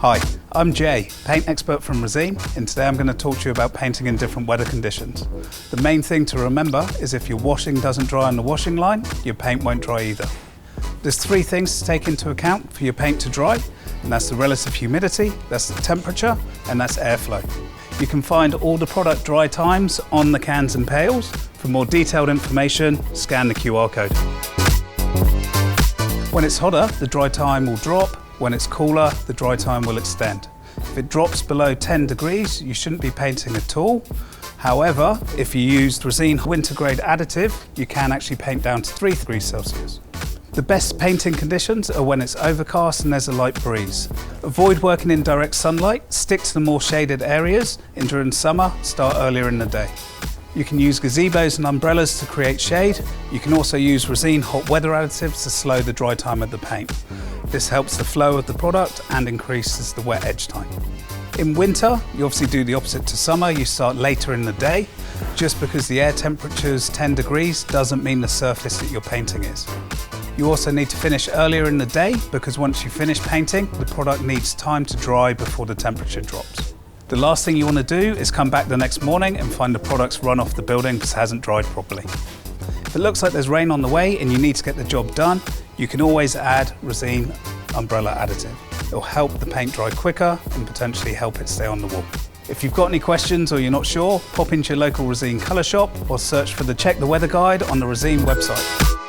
Hi, I'm Jay, paint expert from Resene, and today I'm going to talk to you about painting in different weather conditions. The main thing to remember is if your washing doesn't dry on the washing line, your paint won't dry either. There's three things to take into account for your paint to dry, and that's the relative humidity, that's the temperature, and that's airflow. You can find all the product dry times on the cans and pails. For more detailed information, scan the QR code. When it's hotter, the dry time will drop. When it's cooler, the dry time will extend. If it drops below 10 degrees, you shouldn't be painting at all. However, if you used Resene Wintergrade Additive, you can actually paint down to 3 degrees Celsius. The best painting conditions are when it's overcast and there's a light breeze. Avoid working in direct sunlight, stick to the more shaded areas, and during summer, start earlier in the day. You can use gazebos and umbrellas to create shade. You can also use Resene hot weather additives to slow the dry time of the paint. This helps the flow of the product and increases the wet edge time. In winter, you obviously do the opposite to summer. You start later in the day. Just because the air temperature is 10 degrees doesn't mean the surface that you're painting is. You also need to finish earlier in the day because once you finish painting, the product needs time to dry before the temperature drops. The last thing you want to do is come back the next morning and find the product's run off the building because it hasn't dried properly. If it looks like there's rain on the way and you need to get the job done, you can always add Resene umbrella additive. It will help the paint dry quicker and potentially help it stay on the wall. If you've got any questions or you're not sure, pop into your local Resene colour shop or search for the Check the Weather guide on the Resene website.